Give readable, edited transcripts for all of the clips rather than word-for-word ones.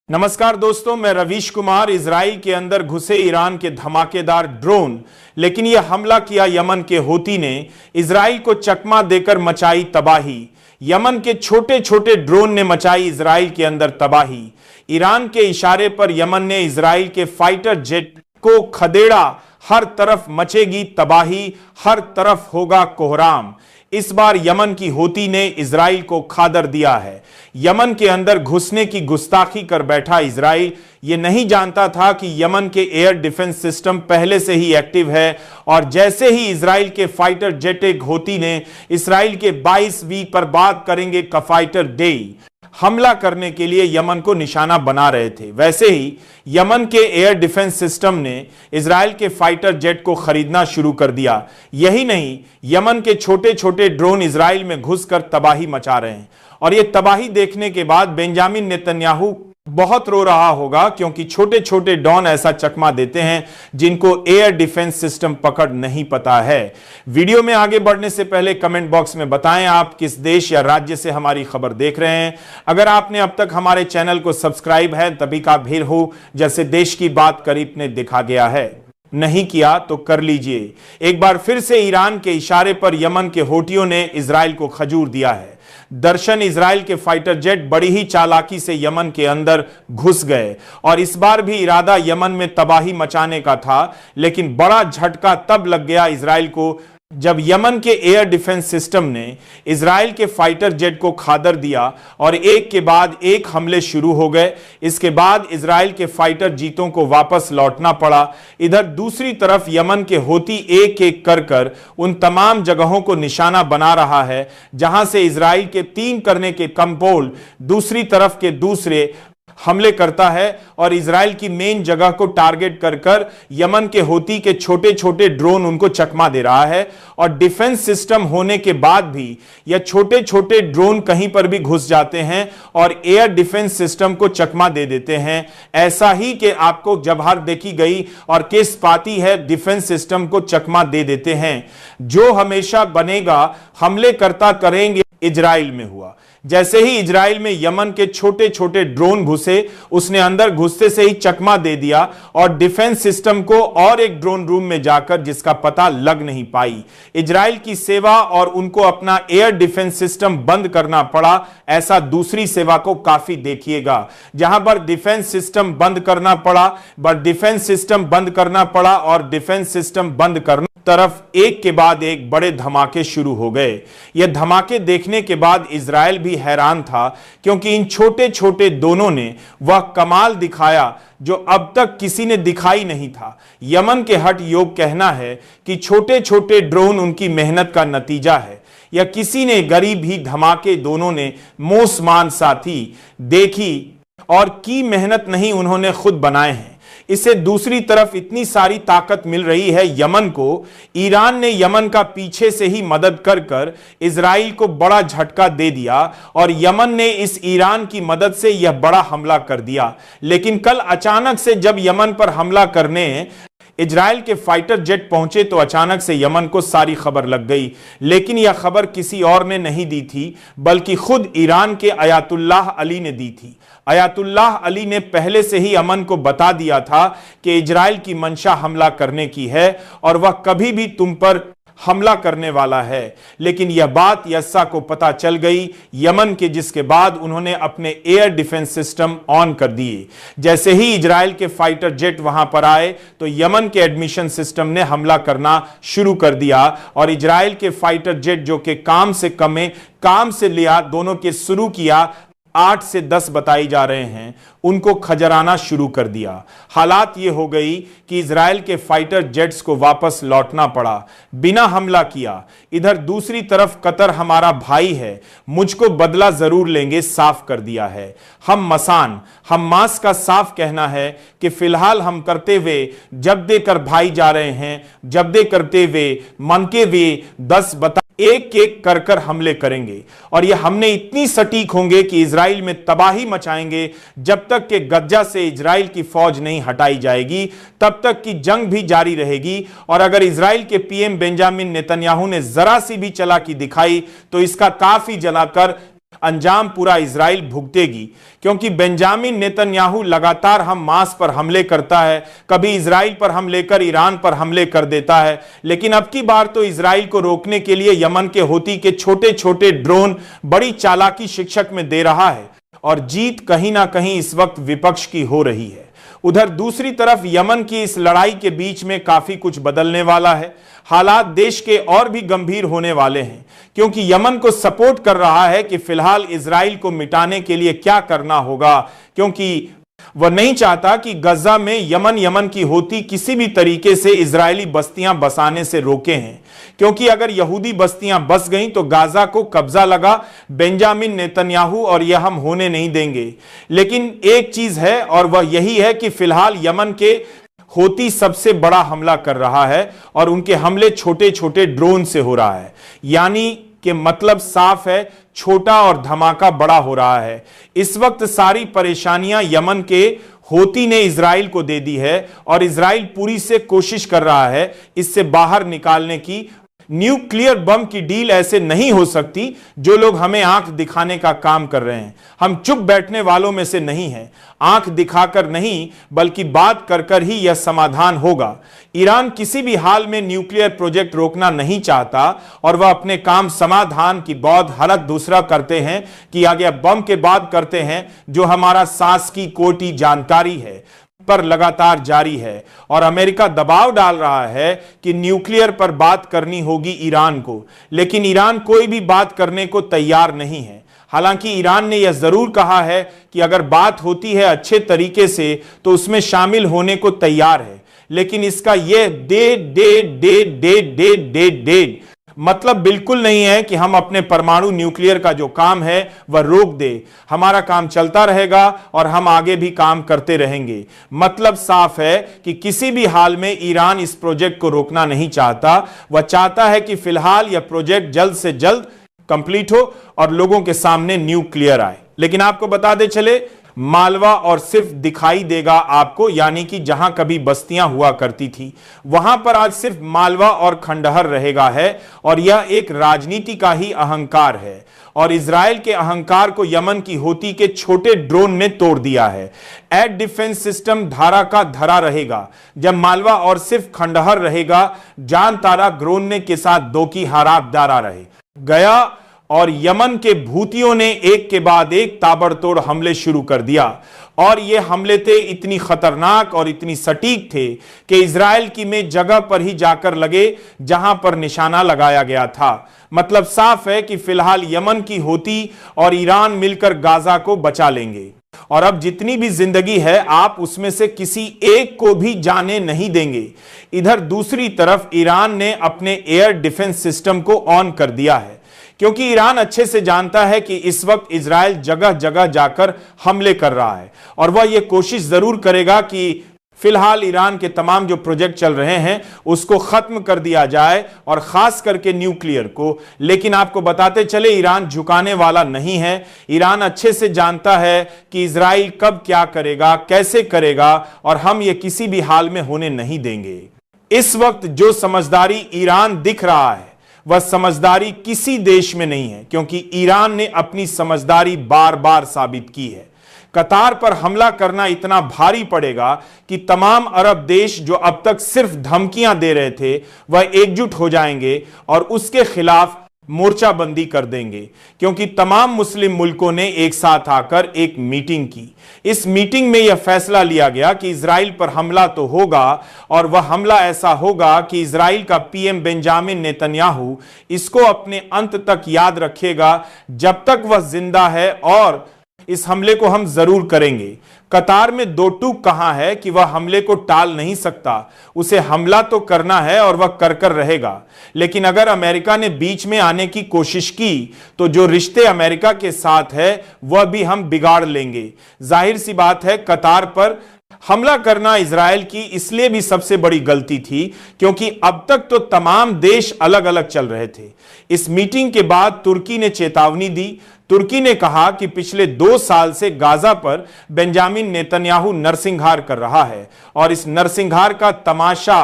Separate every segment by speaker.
Speaker 1: नमस्कार दोस्तों, मैं रवीश कुमार। इजराइल के अंदर घुसे ईरान के धमाकेदार ड्रोन, लेकिन यह हमला किया यमन के हूती ने। इजराइल को चकमा देकर मचाई तबाही। यमन के छोटे छोटे ड्रोन ने मचाई इजराइल के अंदर तबाही। ईरान के इशारे पर यमन ने इजराइल के फाइटर जेट को खदेड़ा। हर तरफ मचेगी तबाही, हर तरफ होगा कोहराम। इस बार यमन की हूती ने इजराइल को खादर दिया है। यमन के अंदर घुसने की गुस्ताखी कर बैठा इजराइल ये नहीं जानता था कि यमन के एयर डिफेंस सिस्टम पहले से ही एक्टिव है, और जैसे ही इजराइल के फाइटर जेट एक हूती ने इजराइल के 22 पर बात करेंगे का फाइटर डे हमला करने के लिए यमन को निशाना बना रहे थे, वैसे ही यमन के एयर डिफेंस सिस्टम ने इजराइल के फाइटर जेट को खरीदना शुरू कर दिया। यही नहीं, यमन के छोटे छोटे ड्रोन इजराइल में घुसकर तबाही मचा रहे हैं। और यह तबाही देखने के बाद बेंजामिन नेतन्याहू बहुत रो रहा होगा, क्योंकि छोटे छोटे ड्रोन ऐसा चकमा देते हैं जिनको एयर डिफेंस सिस्टम पकड़ नहीं पता है। वीडियो में आगे बढ़ने से पहले कमेंट बॉक्स में बताएं आप किस देश या राज्य से हमारी खबर देख रहे हैं। अगर आपने अब तक हमारे चैनल को सब्सक्राइब है तभी का भीड़ हो, जैसे देश की बात करीब ने दिखा गया है, नहीं किया तो कर लीजिए। एक बार फिर से ईरान के इशारे पर यमन के हूतियों ने इजराइल को खजूर दिया है। दर्शन इजराइल के फाइटर जेट बड़ी ही चालाकी से यमन के अंदर घुस गए, और इस बार भी इरादा यमन में तबाही मचाने का था, लेकिन बड़ा झटका तब लग गया इजराइल को जब यमन के एयर डिफेंस सिस्टम ने इजराइल के फाइटर जेट को खादर दिया और एक के बाद एक हमले शुरू हो गए। इसके बाद इजराइल के फाइटर जीतों को वापस लौटना पड़ा। इधर दूसरी तरफ यमन के हूती एक एक कर उन तमाम जगहों को निशाना बना रहा है जहां से इजराइल के 3 करने के कंपोल दूसरी तरफ के दूसरे हमले करता है, और इजराइल की मेन जगह को टारगेट कर यमन के हूती के छोटे छोटे ड्रोन उनको चकमा दे रहा है। और डिफेंस सिस्टम होने के बाद भी यह छोटे छोटे ड्रोन कहीं पर भी घुस जाते हैं और एयर डिफेंस सिस्टम को चकमा दे देते हैं। ऐसा ही कि आपको जबहर देखी गई और केस पाती है, डिफेंस सिस्टम को चकमा दे देते हैं। जो हमेशा बनेगा हमले करता करेंगे इजराइल में हुआ। जैसे ही इजराइल में यमन के छोटे छोटे ड्रोन घुसे, उसने अंदर घुसते से ही चकमा दे दिया और डिफेंस सिस्टम को और एक ड्रोन रूम में जाकर जिसका पता लग नहीं पाई। इजराइल की सेवा और उनको अपना एयर डिफेंस सिस्टम बंद करना पड़ा। ऐसा दूसरी सेवा को काफी देखिएगा, जहां पर डिफेंस सिस्टम बंद करना पड़ा, डिफेंस सिस्टम बंद करना पड़ा और डिफेंस सिस्टम बंद करना तरफ एक के बाद एक बड़े धमाके शुरू हो गए। यह धमाके देखने के बाद इजराइल भी हैरान था, क्योंकि इन छोटे छोटे दोनों ने वह कमाल दिखाया जो अब तक किसी ने दिखाई नहीं था। यमन के हट योग कहना है कि छोटे छोटे ड्रोन उनकी मेहनत का नतीजा है। या किसी ने गरीब ही धमाके दोनों ने मोसमान साथी देखी और की मेहनत नहीं उन्होंने खुद बनाए हैं। इससे दूसरी तरफ इतनी ताकत मिल रही है यमन को। ईरान ने यमन का पीछे से ही मदद कर इजराइल को बड़ा झटका दे दिया, और यमन ने इस ईरान की मदद से यह बड़ा हमला कर दिया। लेकिन कल अचानक से जब यमन पर हमला करने इजराइल के फाइटर जेट पहुंचे तो अचानक से यमन को सारी खबर लग गई। लेकिन यह खबर किसी और ने नहीं दी थी, बल्कि खुद ईरान के अयातुल्लाह अली ने दी थी। अयातुल्लाह अली ने पहले से ही यमन को बता दिया था कि इजराइल की मंशा हमला करने की है और वह कभी भी तुम पर हमला करने वाला है। लेकिन यह बात यस्सा को पता चल गई यमन के, जिसके बाद उन्होंने अपने एयर डिफेंस सिस्टम ऑन कर दिए। जैसे ही इजराइल के फाइटर जेट वहां पर आए तो यमन के एडमिशन सिस्टम ने हमला करना शुरू कर दिया, और इजराइल के फाइटर जेट जो कि काम से कमे काम से लिया दोनों के शुरू किया, 8 से 10 बताई जा रहे हैं, उनको खजराना शुरू कर दिया। हालात ये हो गई कि इजराइल के फाइटर जेट्स को वापस लौटना पड़ा, बिना हमला किया। इधर दूसरी तरफ कतर हमारा भाई है, मुझको बदला जरूर लेंगे साफ कर दिया है। हम मास का साफ कहना है कि फिलहाल हम करते हुए जब दे कर भाई जा रहे हैं, जब दे करते हुए मन के वे 10 बता एक एक कर हमले करेंगे, और ये हमने इतनी सटीक होंगे कि इजराइल में तबाही मचाएंगे। जब तक कि गज्जा से इजराइल की फौज नहीं हटाई जाएगी तब तक की जंग भी जारी रहेगी। और अगर इजराइल के पीएम बेंजामिन नेतन्याहू ने जरा सी भी चालाकी दिखाई तो इसका काफी जलाकर अंजाम पूरा इजराइल भुगतेगी, क्योंकि बेंजामिन नेतन्याहू लगातार हमास पर हमले करता है, कभी इजराइल पर हमले कर ईरान पर हमले कर देता है। लेकिन अब की बार तो इजराइल को रोकने के लिए यमन के हूती के छोटे छोटे ड्रोन बड़ी चालाकी शिक्षक में दे रहा है, और जीत कहीं ना कहीं इस वक्त विपक्ष की हो रही है। उधर दूसरी तरफ यमन की इस लड़ाई के बीच में काफी कुछ बदलने वाला है। हालात देश के और भी गंभीर होने वाले हैं, क्योंकि यमन को सपोर्ट कर रहा है कि फिलहाल इजराइल को मिटाने के लिए क्या करना होगा, क्योंकि वह नहीं चाहता कि गजा में यमन की हूती किसी भी तरीके से इजरायली बस्तियां बसाने से रोके हैं, क्योंकि अगर यहूदी बस्तियां बस गईं तो गाजा को कब्जा लगा बेंजामिन नेतन्याहू, और यह हम होने नहीं देंगे। लेकिन एक चीज है, और वह यही है कि फिलहाल यमन के हूती सबसे बड़ा हमला कर रहा है, और उनके हमले छोटे छोटे ड्रोन से हो रहा है। यानी कि मतलब साफ है, छोटा और धमाका बड़ा हो रहा है। इस वक्त सारी परेशानियां यमन के हूती ने इजराइल को दे दी है, और इजराइल पूरी से कोशिश कर रहा है इससे बाहर निकालने की। न्यूक्लियर बम की डील ऐसे नहीं हो सकती जो लोग हमें आंख दिखाने का काम कर रहे हैं। हम चुप बैठने वालों में से नहीं हैं। आंख दिखाकर नहीं, बल्कि बात कर कर ही यह समाधान होगा। ईरान किसी भी हाल में न्यूक्लियर प्रोजेक्ट रोकना नहीं चाहता, और वह अपने काम समाधान की बहुत हरत दूसरा करते हैं कि आगे बम के बाद करते हैं, जो हमारा सास की कोटी जानकारी है पर लगातार जारी है। और अमेरिका दबाव डाल रहा है कि न्यूक्लियर पर बात करनी होगी ईरान को, लेकिन ईरान कोई भी बात करने को तैयार नहीं है। हालांकि ईरान ने यह जरूर कहा है कि अगर बात होती है अच्छे तरीके से तो उसमें शामिल होने को तैयार है, लेकिन इसका यह डेढ़ मतलब बिल्कुल नहीं है कि हम अपने परमाणु न्यूक्लियर का जो काम है वह रोक दे। हमारा काम चलता रहेगा और हम आगे भी काम करते रहेंगे। मतलब साफ है कि किसी भी हाल में ईरान इस प्रोजेक्ट को रोकना नहीं चाहता। वह चाहता है कि फिलहाल यह प्रोजेक्ट जल्द से जल्द कंप्लीट हो और लोगों के सामने न्यूक्लियर आए। लेकिन आपको बता दे चले, मालवा और सिर्फ दिखाई देगा आपको, यानी कि जहां कभी बस्तियां हुआ करती थी वहां पर आज सिर्फ मालवा और खंडहर रहेगा है। और यह एक राजनीति का ही अहंकार है, और इजराइल के अहंकार को यमन की हूती के छोटे ड्रोन ने तोड़ दिया है। एयर डिफेंस सिस्टम धारा का धरा रहेगा जब मालवा और सिर्फ खंडहर रहेगा। जान तारा ग्रोन के साथ दो की हराबदारा रहे गया, और यमन के भूतियों ने एक के बाद एक ताबड़तोड़ हमले शुरू कर दिया। और ये हमले थे इतनी खतरनाक और इतनी सटीक थे कि इजराइल की में जगह पर ही जाकर लगे जहां पर निशाना लगाया गया था। मतलब साफ है कि फिलहाल यमन की हूती और ईरान मिलकर गाजा को बचा लेंगे, और अब जितनी भी जिंदगी है आप उसमें से किसी एक को भी जाने नहीं देंगे। इधर दूसरी तरफ ईरान ने अपने एयर डिफेंस सिस्टम को ऑन कर दिया है, क्योंकि ईरान अच्छे से जानता है कि इस वक्त इजराइल जगह जगह जाकर हमले कर रहा है, और वह यह कोशिश जरूर करेगा कि फिलहाल ईरान के तमाम जो प्रोजेक्ट चल रहे हैं उसको खत्म कर दिया जाए, और खास करके न्यूक्लियर को। लेकिन आपको बताते चले, ईरान झुकाने वाला नहीं है। ईरान अच्छे से जानता है कि इजराइल कब क्या करेगा, कैसे करेगा, और हम ये किसी भी हाल में होने नहीं देंगे। इस वक्त जो समझदारी ईरान दिख रहा है वह समझदारी किसी देश में नहीं है, क्योंकि ईरान ने अपनी समझदारी बार बार साबित की है। कतार पर हमला करना इतना भारी पड़ेगा कि तमाम अरब देश जो अब तक सिर्फ धमकियां दे रहे थे वह एकजुट हो जाएंगे और उसके खिलाफ मोर्चाबंदी कर देंगे, क्योंकि तमाम मुस्लिम मुल्कों ने एक साथ आकर एक मीटिंग की। इस मीटिंग में यह फैसला लिया गया कि इजराइल पर हमला तो होगा, और वह हमला ऐसा होगा कि इजराइल का पीएम बेंजामिन नेतन्याहू इसको अपने अंत तक याद रखेगा जब तक वह जिंदा है, और इस हमले को हम जरूर करेंगे। कतार में दो टूक कहां है कि वह हमले को टाल नहीं सकता, उसे हमला तो करना है और वह कर रहेगा। लेकिन अगर अमेरिका ने बीच में आने की कोशिश की तो जो रिश्ते अमेरिका के साथ है वह भी हम बिगाड़ लेंगे। जाहिर सी बात है, कतार पर हमला करना इजराइल की इसलिए भी सबसे बड़ी गलती थी क्योंकि अब तक तो तमाम देश अलग अलग चल रहे थे। इस मीटिंग के बाद तुर्की ने चेतावनी दी। तुर्की ने कहा कि पिछले 2 साल से गाजा पर बेंजामिन नेतन्याहू नरसंहार कर रहा है, और इस नरसंहार का तमाशा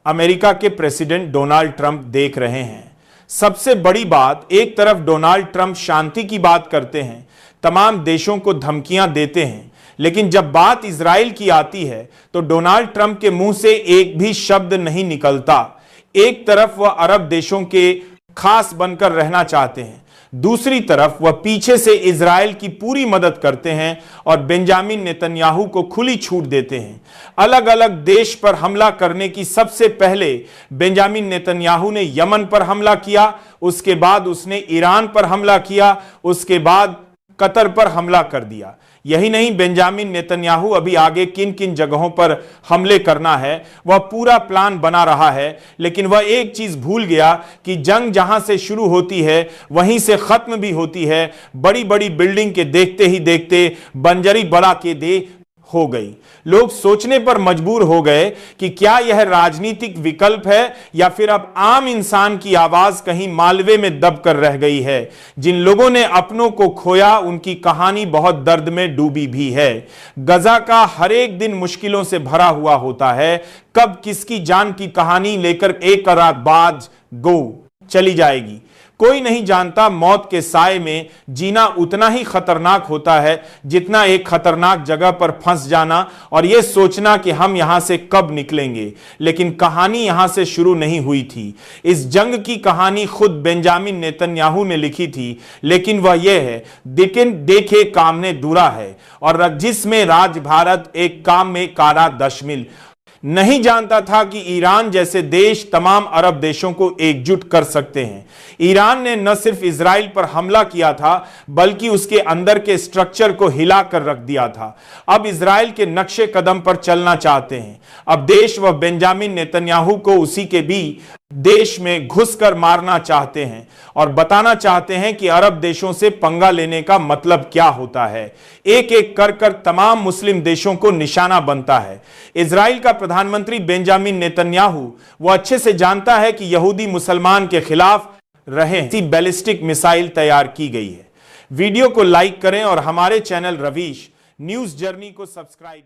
Speaker 1: अमेरिका के प्रेसिडेंट डोनाल्ड ट्रंप देख रहे हैं। सबसे बड़ी बात, एक तरफ डोनाल्ड ट्रंप शांति की बात करते हैं, तमाम देशों को धमकियां देते हैं, लेकिन जब बात इजराइल की आती है तो डोनाल्ड ट्रंप के मुंह से एक भी शब्द नहीं निकलता। एक तरफ वह अरब देशों के खास बनकर रहना चाहते हैं, दूसरी तरफ वह पीछे से इजराइल की पूरी मदद करते हैं और बेंजामिन नेतन्याहू को खुली छूट देते हैं। अलग अलग देश पर हमला करने की सबसे पहले बेंजामिन नेतन्याहू ने यमन पर हमला किया, उसके बाद उसने ईरान पर हमला किया, उसके बाद कतर पर हमला कर दिया। यही नहीं, बेंजामिन नेतन्याहू अभी आगे किन किन जगहों पर हमले करना है वह पूरा प्लान बना रहा है, लेकिन वह एक चीज भूल गया कि जंग जहां से शुरू होती है वहीं से खत्म भी होती है। बड़ी बड़ी बिल्डिंग के देखते ही देखते बंजरी बड़ा के दे हो गई। लोग सोचने पर मजबूर हो गए कि क्या यह राजनीतिक विकल्प है या फिर अब आम इंसान की आवाज कहीं मालवे में दब कर रह गई है। जिन लोगों ने अपनों को खोया उनकी कहानी बहुत दर्द में डूबी भी है। गजा का हर एक दिन मुश्किलों से भरा हुआ होता है। कब किसकी जान की कहानी लेकर एक रात बाद गो चली जाएगी कोई नहीं जानता। मौत के साए में जीना उतना ही खतरनाक होता है जितना एक खतरनाक जगह पर फंस जाना और यह सोचना कि हम यहां से कब निकलेंगे। लेकिन कहानी यहां से शुरू नहीं हुई थी। इस जंग की कहानी खुद बेंजामिन नेतन्याहू ने लिखी थी, लेकिन वह यह है, देखे काम ने दूरा है और जिसमें राज भारत एक काम में कारा दशमिल। नहीं जानता था कि ईरान जैसे देश तमाम अरब देशों को एकजुट कर सकते हैं। ईरान ने न सिर्फ इजराइल पर हमला किया था बल्कि उसके अंदर के स्ट्रक्चर को हिलाकर रख दिया था। अब इजराइल के नक्शे कदम पर चलना चाहते हैं। अब देश व बेंजामिन नेतन्याहू को उसी के भी देश में घुसकर मारना चाहते हैं और बताना चाहते हैं कि अरब देशों से पंगा लेने का मतलब क्या होता है। एक एक कर तमाम मुस्लिम देशों को निशाना बनता है। इजराइल का प्रधानमंत्री बेंजामिन नेतन्याहू वो अच्छे से जानता है कि यहूदी मुसलमान के खिलाफ रहे बैलिस्टिक मिसाइल तैयार की गई है। वीडियो को लाइक करें और हमारे चैनल रवीश न्यूज जर्नी को सब्सक्राइब